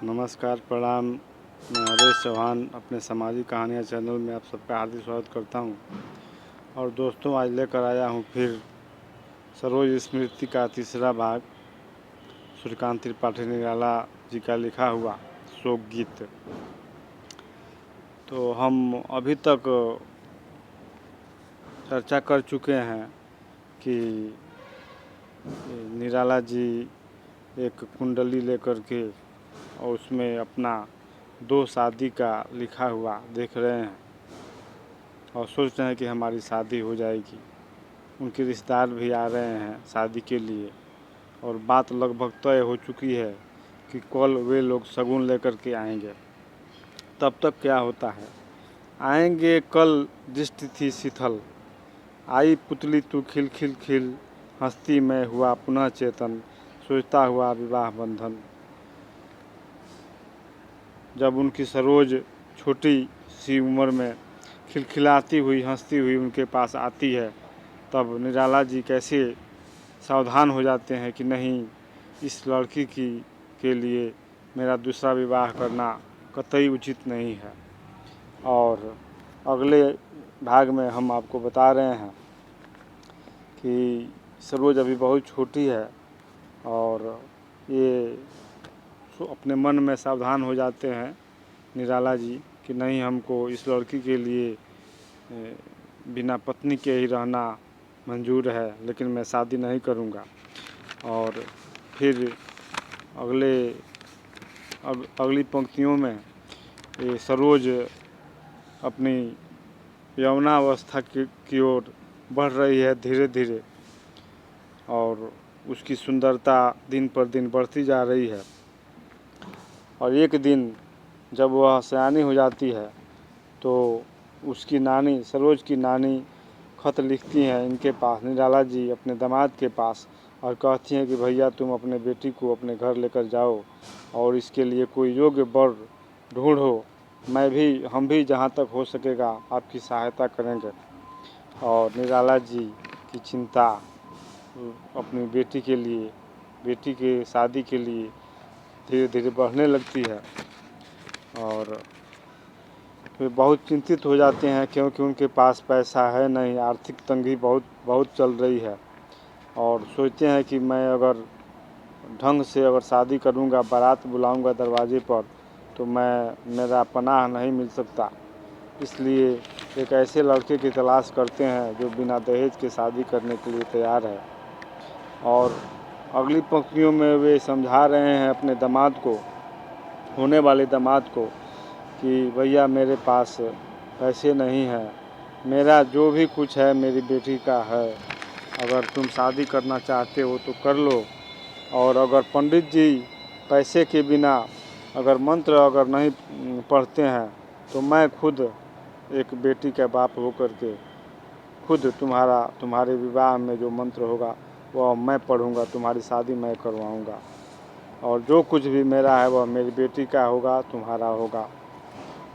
नमस्कार, प्रणाम। मैं हरेश चौहान अपने सामाजिक कहानियाँ चैनल में आप सबका हार्दिक स्वागत करता हूँ। और दोस्तों, आज लेकर आया हूँ फिर सरोज स्मृति का तीसरा भाग, सूर्यकांत त्रिपाठी निराला जी का लिखा हुआ शोक गीत। तो हम अभी तक चर्चा कर चुके हैं कि निराला जी एक कुंडली लेकर के और उसमें अपना 2 शादी का लिखा हुआ देख रहे हैं और सोच रहे हैं कि हमारी शादी हो जाएगी। उनके रिश्तेदार भी आ रहे हैं शादी के लिए और बात लगभग तय हो चुकी है कि कल वे लोग शगुन लेकर के आएंगे। तब तक क्या होता है, आएंगे कल दृष्टि थी शिथिल, आई पुतली तू खिल खिल खिल, हस्ती में हुआ पुनः चेतन, सोचता हुआ विवाह बंधन। जब उनकी सरोज छोटी सी उम्र में खिलखिलाती हुई हंसती हुई उनके पास आती है, तब निराला जी कैसे सावधान हो जाते हैं कि नहीं, इस लड़की के लिए मेरा दूसरा विवाह करना कतई उचित नहीं है। और अगले भाग में हम आपको बता रहे हैं कि सरोज अभी बहुत छोटी है और ये अपने मन में सावधान हो जाते हैं निराला जी कि नहीं, हमको इस लड़की के लिए बिना पत्नी के ही रहना मंजूर है, लेकिन मैं शादी नहीं करूँगा। और फिर अगली पंक्तियों में ये सरोज अपनी यौवनावस्था की ओर बढ़ रही है धीरे धीरे और उसकी सुंदरता दिन पर दिन बढ़ती जा रही है। और एक दिन जब वह सयानी हो जाती है तो उसकी नानी, सरोज की नानी खत लिखती हैं इनके पास, निराला जी अपने दामाद के पास, और कहती हैं कि भैया तुम अपने बेटी को अपने घर लेकर जाओ और इसके लिए कोई योग्य वर ढूंढो। हम भी जहाँ तक हो सकेगा आपकी सहायता करेंगे। और निराला जी की चिंता अपनी बेटी के लिए, बेटी के शादी के लिए धीरे धीरे बढ़ने लगती है और वे बहुत चिंतित हो जाते हैं क्योंकि उनके पास पैसा है नहीं, आर्थिक तंगी बहुत चल रही है। और सोचते हैं कि मैं अगर ढंग से अगर शादी करूंगा, बारात बुलाऊंगा दरवाजे पर, तो मेरा पनाह नहीं मिल सकता। इसलिए एक ऐसे लड़के की तलाश करते हैं जो बिना दहेज के शादी करने के लिए तैयार है। और अगली पंक्तियों में वे समझा रहे हैं अपने दामाद को, होने वाले दामाद को, कि भैया मेरे पास पैसे नहीं हैं, मेरा जो भी कुछ है मेरी बेटी का है, अगर तुम शादी करना चाहते हो तो कर लो। और अगर पंडित जी पैसे के बिना अगर मंत्र अगर नहीं पढ़ते हैं तो मैं खुद एक बेटी का बाप होकर के खुद तुम्हारे विवाह में जो मंत्र होगा वह मैं पढ़ूंगा, तुम्हारी शादी मैं करवाऊंगा, और जो कुछ भी मेरा है वह मेरी बेटी का होगा, तुम्हारा होगा।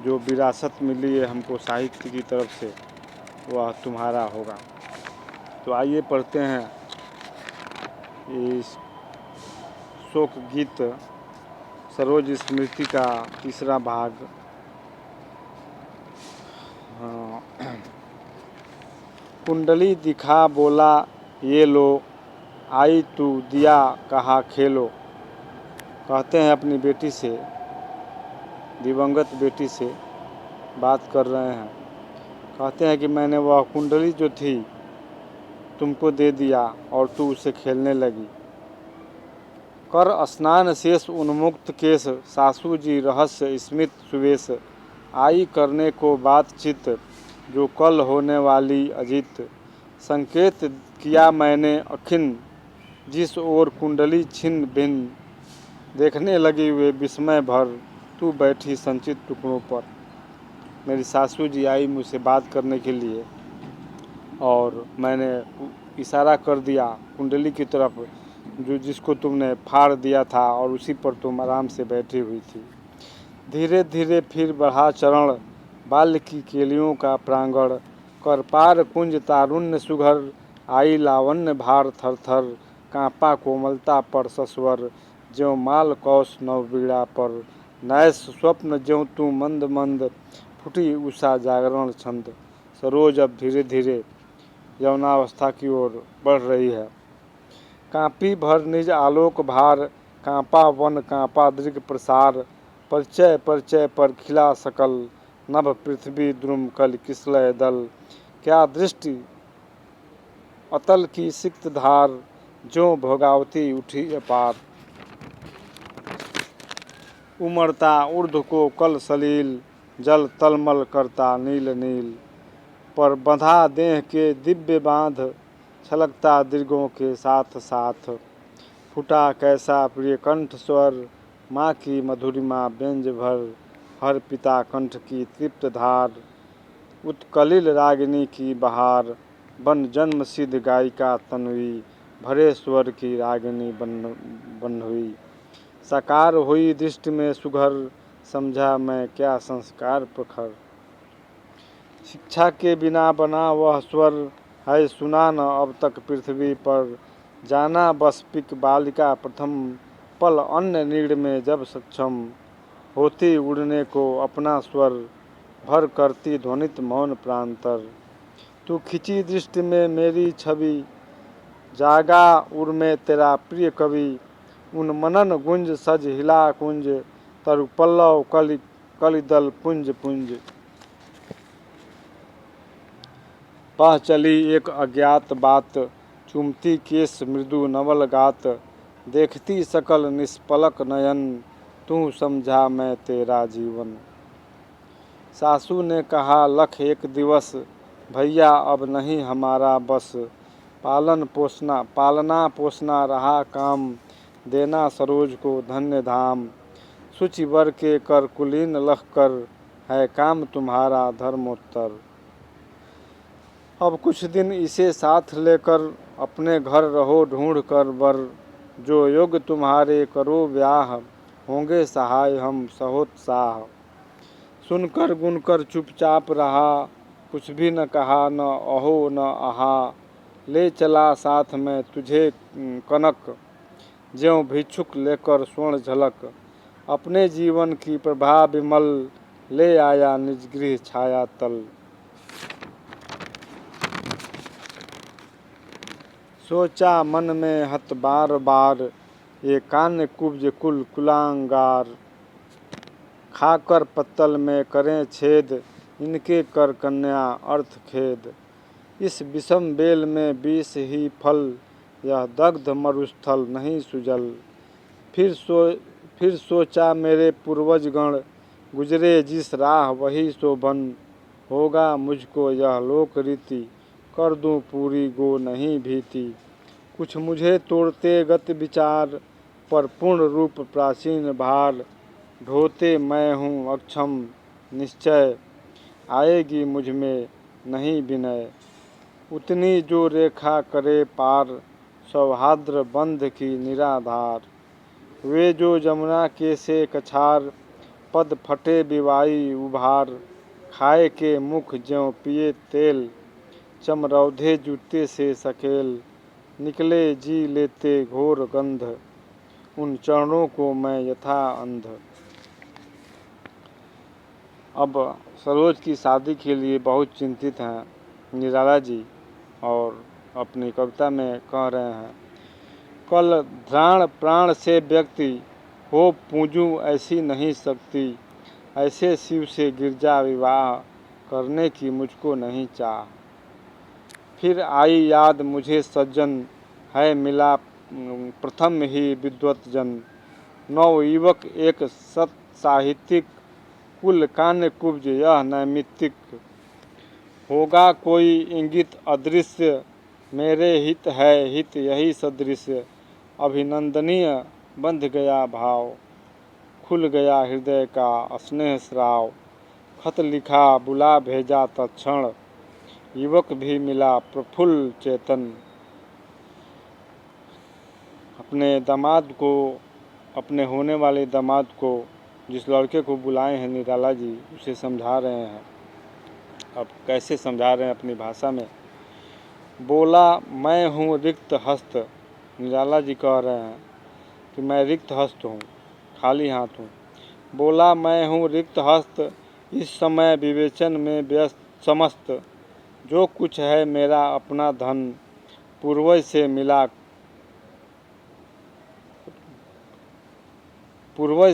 जो विरासत मिली है हमको साहित्य की तरफ से वह तुम्हारा होगा। तो आइए पढ़ते हैं इस शोक गीत सरोज स्मृति का तीसरा भाग। कुंडली दिखा बोला ये लो, आई तू दिया कहा खेलो। कहते हैं अपनी बेटी से, दिवंगत बेटी से बात कर रहे हैं। कहते हैं कि मैंने वह कुंडली जो थी तुमको दे दिया और तू उसे खेलने लगी। कर स्नान शेष उन्मुक्त केश, सासू जी रहस्य स्मित सुवेश। आई करने को बातचीत जो कल होने वाली अजित। संकेत किया मैंने अखिन जिस ओर कुंडली छिन्न भिन्न। देखने लगी वे विस्मय भर, तू बैठी संचित टुकड़ों पर। मेरी सासू जी आई मुझसे बात करने के लिए और मैंने इशारा कर दिया कुंडली की तरफ जिसको तुमने फाड़ दिया था और उसी पर तुम आराम से बैठी हुई थी। धीरे धीरे फिर बढ़ा चरण, बाल्य की केलियों का प्रांगण। कर पार कुंज तारुण्य सुघर, आई लावण्य भार थर थर। कांपा कोमलता पर सस्वर, ज्यों माल कौश नव बीड़ा पर। नए स्वप्न ज्यों तू मंद मंद फूटी उषा जागरण छंद। सरोज अब धीरे धीरे यौवनावस्था की ओर बढ़ रही है। कांपी भर निज आलोक भार, कांपा वन कांपा दृग प्रसार। परिचय परिचय पर खिला सकल, नभ पृथ्वी द्रुम कल किसलय दल। क्या दृष्टि अतल की सिक्त धार, ज्यों भोगावती उठी अपार। उमड़ता ऊर्ध्व को कल सलील, जल तलमल करता नील नील। पर बंधा देह के दिव्य बांध, छलकता दीर्घों के साथ साथ। फूटा कैसा प्रिय कंठ स्वर, माँ की मधुरिमा व्यंज भर। हर पिता कंठ की तृप्त धार, उत्कलिल रागिनी की बहार। बन जन्म सिद्ध गायिका तन्वी, भरे स्वर की रागिनी बन हुई। साकार हुई दृष्टि में सुघर, समझा मैं क्या संस्कार प्रखर। शिक्षा के बिना बना वह स्वर, है सुना न अब तक पृथ्वी पर। जाना बस पिक बालिका प्रथम, पल अन्य नीड़ में जब सक्षम। होती उड़ने को अपना स्वर, भर करती ध्वनित मौन प्रांतर। तू खिंची दृष्टि में मेरी छवि, जागा उर में तेरा प्रिय कवि। उन मनन गुंज सज हिला कुंज, तरु पल्लव कलिदल पुंज पुंज। पह चली एक अज्ञात बात, चुमती केस मृदु नवल गात। देखती सकल निष्पलक नयन, तू समझा मैं तेरा जीवन। सासू ने कहा लख एक दिवस, भैया अब नहीं हमारा बस। पालना पोसना रहा काम, देना सरोज को धन्य धाम। शुचि वर के कर कुलीन लख कर, है काम तुम्हारा धर्मोत्तर। अब कुछ दिन इसे साथ लेकर, अपने घर रहो ढूंढ कर वर। जो योग्य तुम्हारे करो ब्याह, होंगे सहाय हम सहोत्साह। सुनकर गुनकर चुपचाप रहा, कुछ भी न कहा न अहो न आहा। ले चला साथ में तुझे कनक, ज्यों भिक्षुक लेकर स्वर्ण झलक। अपने जीवन की प्रभा विमल, ले आया निज गृह छाया तल। सोचा मन में हत बार बार, ये कान्य कुब्ज कुल कुलांगार। खाकर पत्तल में करें छेद, इनके कर कन्या अर्थ खेद। इस विषम बेल में विष ही फल, यह दग्ध मरुस्थल नहीं सुजल। फिर सोचा मेरे पूर्वज गण, गुजरे जिस राह वही शोभन। होगा मुझको यह लोक रीति, कर दूं पूरी गो नहीं भीति। कुछ मुझे तोड़ते गत विचार, पर पूर्ण रूप प्राचीन भार। ढोते मैं हूँ अक्षम निश्चय, आएगी मुझ में नहीं विनय। उतनी जो रेखा करे पार, सौहार्द्र बंध की निराधार। वे जो जमुना के से कछार, पद फटे बिवाई उभार। खाए के मुख ज्यों पिए तेल, चमरौधे जूते से सकेल। निकले जी लेते घोर गंध, उन चरणों को मैं यथा अंध। अब सरोज की शादी के लिए बहुत चिंतित हैं निराला जी, और अपनी कविता में कह रहे हैं। कल ध्राण प्राण से व्यक्ति, हो पूजूं ऐसी नहीं सकती। ऐसे शिव से गिरजा विवाह, करने की मुझको नहीं चाह। फिर आई याद मुझे सज्जन, है मिला प्रथम ही विद्वत जन। नव युवक एक सत साहित्यिक, कुल कान्य कुब्ज यह नैमित्तिक। होगा कोई इंगित अदृश्य, मेरे हित है हित यही सदृश्य। अभिनंदनीय बंध गया भाव, खुल गया हृदय का स्नेह स्राव। खत लिखा बुला भेजा तत्क्षण, युवक भी मिला प्रफुल्ल चेतन। अपने दामाद को, अपने होने वाले दामाद को, जिस लड़के को बुलाए हैं निराला जी, उसे समझा रहे हैं। अब कैसे समझा रहे हैं अपनी भाषा में। बोला मैं हूँ रिक्त हस्त, निराला जी कह रहे हैं कि मैं रिक्त हस्त हूँ, खाली हाथ हूँ। बोला मैं हूँ रिक्त हस्त, इस समय विवेचन में व्यस्त समस्त। जो कुछ है मेरा अपना धन, पूर्वज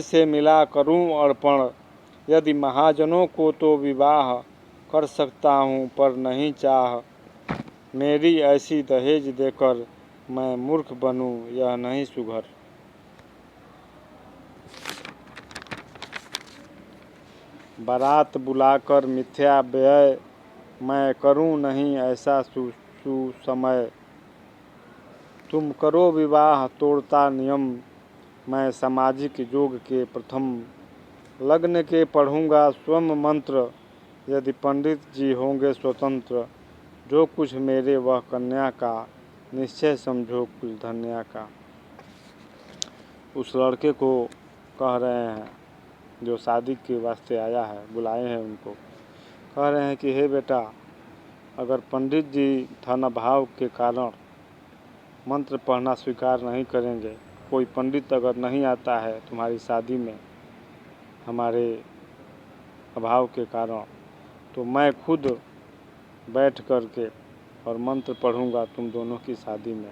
से मिला करूं अर्पण। यदि महाजनों को तो विवाह कर सकता हूँ, पर नहीं चाह मेरी ऐसी दहेज देकर मैं मूर्ख बनूं, यह नहीं सुघर। बारात बुलाकर मिथ्या व्यय, मैं करूं नहीं ऐसा सुसमय। तुम करो विवाह तोड़ता नियम, मैं सामाजिक योग के प्रथम लग्न के पढ़ूंगा स्वयं मंत्र। यदि पंडित जी होंगे स्वतंत्र, जो कुछ मेरे वह कन्या का, निश्चय समझो कुछ धन्या का। उस लड़के को कह रहे हैं जो शादी के वास्ते आया है, बुलाए हैं उनको, कह रहे हैं कि हे बेटा, अगर पंडित जी धन अभाव के कारण मंत्र पढ़ना स्वीकार नहीं करेंगे, कोई पंडित अगर नहीं आता है तुम्हारी शादी में हमारे अभाव के कारण, तो मैं खुद बैठ कर के और मंत्र पढ़ूंगा तुम दोनों की शादी में,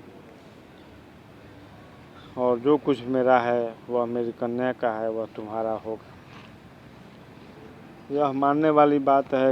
और जो कुछ मेरा है वह मेरी कन्या का है, वह तुम्हारा होगा। यह मानने वाली बात है।